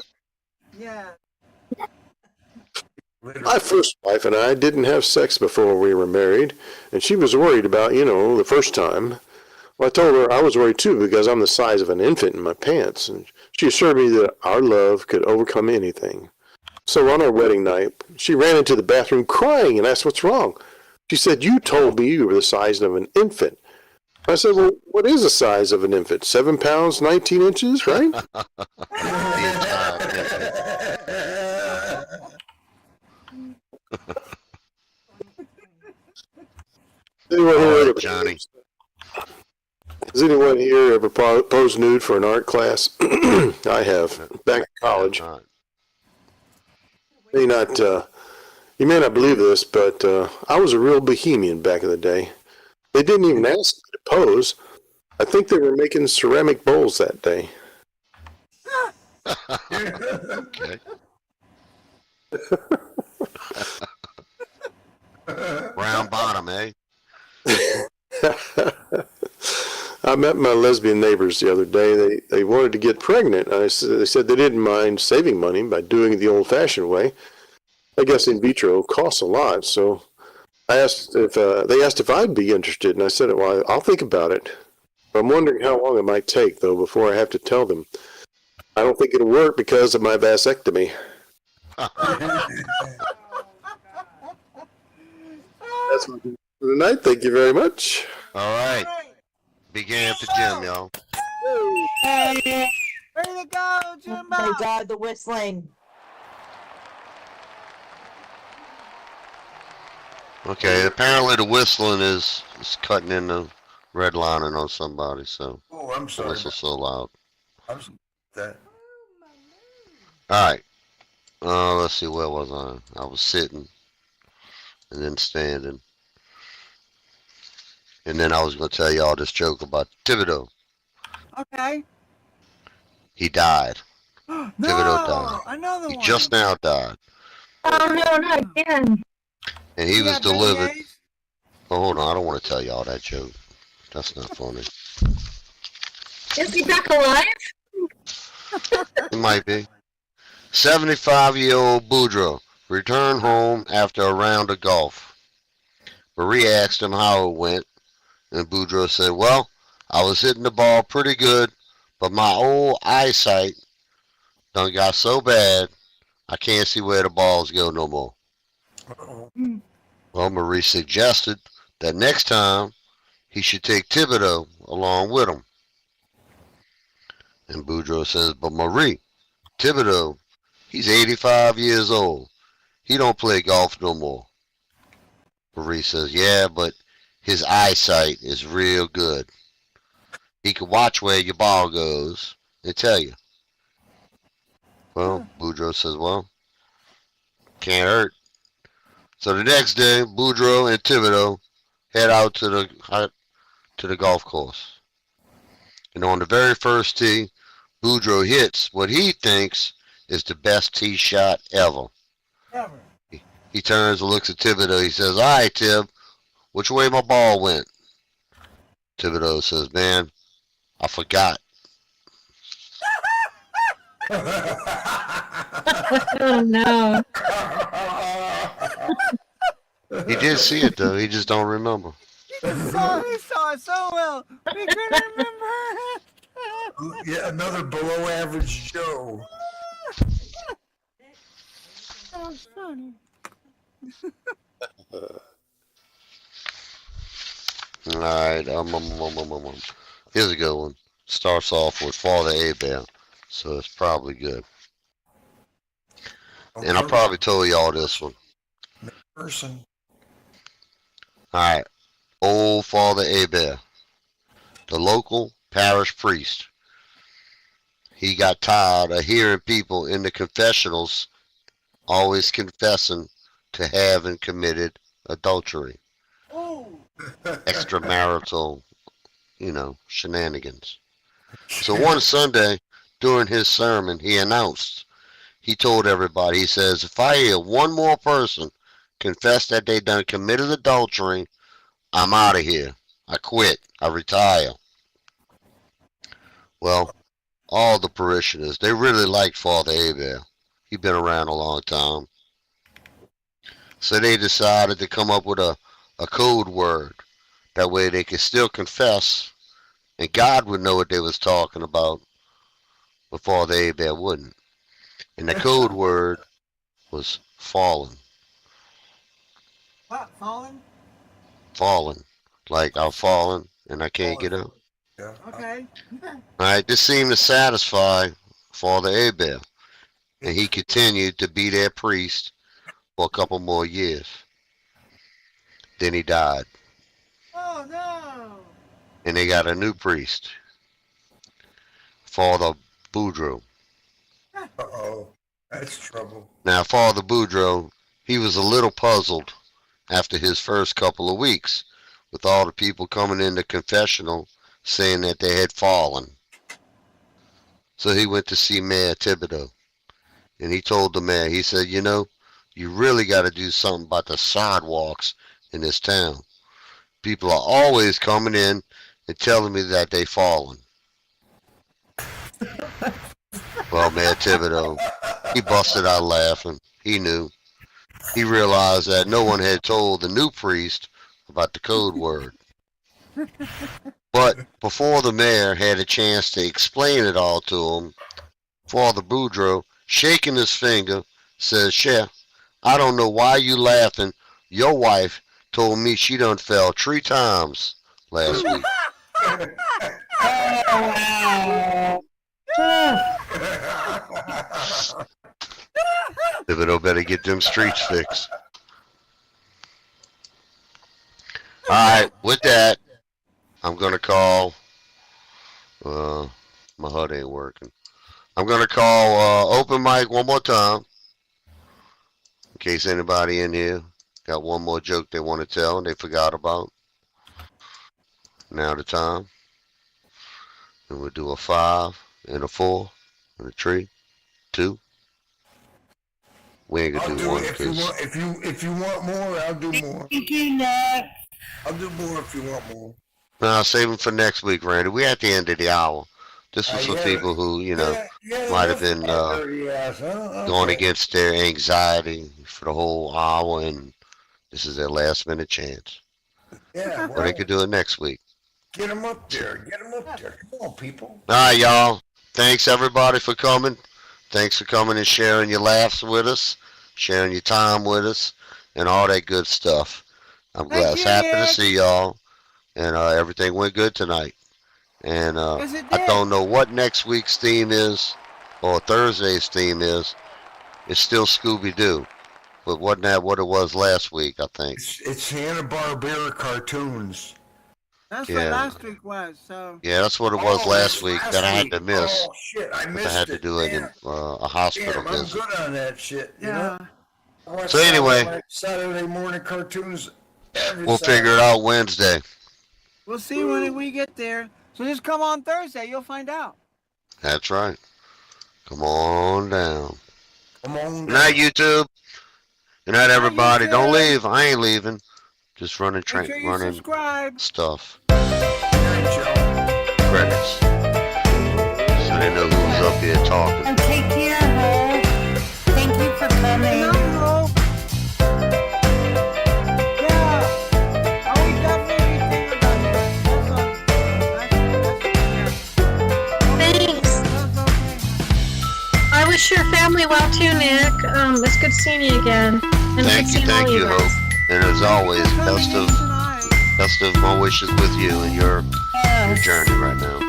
Yeah. My first wife and I didn't have sex before we were married, and she was worried about, the first time. Well, I told her I was worried too because I'm the size of an infant in my pants, and she assured me that our love could overcome anything. So on our wedding night, she ran into the bathroom crying and asked what's wrong. She said, "You told me you were the size of an infant." I said, "Well, what is the size of an infant? 7 pounds, 19 inches, right?" Anyone All here right, ever- Johnny. Has anyone here ever posed nude for an art class? I have, back in college. All right. You may not believe this, but I was a real bohemian back in the day. They didn't even ask me to pose. I think they were making ceramic bowls that day. Okay. Round bottom, eh? I met my lesbian neighbors the other day. They wanted to get pregnant. They said they didn't mind saving money by doing it the old-fashioned way. I guess in vitro costs a lot, so I asked if they asked if I'd be interested, and I said, "Well, I'll think about it." I'm wondering how long it might take, though, before I have to tell them. I don't think it'll work because of my vasectomy. That's my for tonight. Thank you very much. All right. Big hand to Jim, y'all. Way to go, Jimbo. Oh my God, the whistling. Okay, apparently the whistling is cutting in the redlining on somebody, so Oh, I'm the sorry. whistle's so loud. I'm sorry about that. All right. Let's see, where was I? I was sitting and then standing. And then I was going to tell y'all this joke about Thibodeau. Okay. He died. No, Thibodeau died. another He one. just now died. Oh no, not again. And he was got delivered. beignets? Oh, hold on. I don't want to tell y'all that joke. That's not funny. Is he back alive? It might be. 75-year-old Boudreaux returned home after a round of golf. Marie asked him how it went, and Boudreaux said, "Well, I was hitting the ball pretty good, but my old eyesight done got so bad, I can't see where the balls go no more." Uh-oh. Well, Marie suggested that next time he should take Thibodeau along with him. And Boudreaux says, "But Marie, Thibodeau, he's 85 years old. He don't play golf no more." Marie says, "Yeah, but his eyesight is real good. He can watch where your ball goes and tell you." Well, Boudreaux says, "Well, can't hurt." So the next day, Boudreaux and Thibodeau head out to the golf course. And on the very first tee, Boudreaux hits what he thinks is the best tee shot ever. Ever. He turns and looks at Thibodeau. He says, "All right, Tib, which way my ball went?" Thibodeau says, "Man, I forgot." Oh no. He did see it, though. He just don't remember. He saw it so well. We couldn't remember. Yeah, another below average Joe. That was funny. All right. Here's a good one. Starts off with Father Abel, so it's probably good. And I probably told y'all this one. Person. All right. Old Father Abel, the local parish priest. He got tired of hearing people in the confessionals always confessing to having committed adultery, extramarital, shenanigans. So one Sunday during his sermon, he told everybody, he says, if I hear one more person confess that they done committed adultery, I'm out of here. I quit. I retire. Well, all the parishioners, they really liked Father Abel. He'd been around a long time. So they decided to come up with a code word. That way they could still confess, and God would know what they was talking about, but Father Abel wouldn't. And the code word was fallen. What? Fallen? Fallen. Like I've fallen and I can't get up. Yeah. Okay. Alright, this seemed to satisfy Father Abel. And he continued to be their priest for a couple more years. Then he died. Oh no! And they got a new priest, Father Boudreaux. Uh-oh. That's trouble. Now, Father Boudreaux, he was a little puzzled after his first couple of weeks with all the people coming in the confessional saying that they had fallen. So he went to see Mayor Thibodeau. And he told the mayor, he said, you really got to do something about the sidewalks in this town. People are always coming in and telling me that they fallen. Well, Mayor Thibodeau, he busted out laughing. He knew. He realized that no one had told the new priest about the code word. But before the mayor had a chance to explain it all to him, Father Boudreaux, shaking his finger, says, Chef, I don't know why you laughing. Your wife told me she done fell 3 times last week. Thibodeau better get them streets fixed. Alright, with that, I'm going to call, my HUD ain't working. I'm going to call open mic one more time, in case anybody in here got one more joke they want to tell and they forgot about. Now the time. And we'll do a 5 and a 4 and a 3, 2. We ain't gonna I'll do do one it if you want more. I'll do more. Thank you, Nick. I'll do more if you want more. No, save them for next week, Randy. We're at the end of the hour. This was for Yeah. people who, might have been yes. going against their anxiety for the whole hour, and this is their last minute chance. Yeah, Or they could do it next week. get them up there. Get them up there. Come on, people. All right, y'all. Thanks, everybody, for coming. Thanks for coming and sharing your laughs with us, sharing your time with us, and all that good stuff. I'm Thank you, happy to Nick. see y'all, and everything went good tonight. And Yes, it I did. don't know what next week's theme is, or Thursday's theme is. It's still Scooby-Doo, but wasn't that what it was last week, I think? It's Hanna-Barbera cartoons. That's Yeah. what last week was. So Yeah, that's what it was Oh, last it's week last that I had week. to miss. Oh shit, I But missed I had to it. do it in Damn. a hospital Damn, I'm visit. good on that shit. You know? yeah. I watch So anyway. Saturday morning cartoons. We'll figure it out Wednesday. We'll see when we get there. So just come on Thursday. You'll find out. That's right. Come on down. Come on. Good night, YouTube. Good night, everybody. YouTube. Don't leave. I ain't leaving. Just running Make sure you running subscribe. stuff. Night, Joe. Credits. So they know who's up here talking. And take care, Hope. Thank you for Good coming. night, Hope. Yeah. Oh, we definitely think about you. That's Thanks. that's okay. I wish your family well too, Nick. It's good seeing you again. And Thank good you, seeing all thank you, guys. Hope. And as always, best of Tonight. best of my wishes with you and your Yes. journey right now.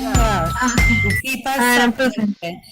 Yes. Okay. Keep us Alright, I'm updated.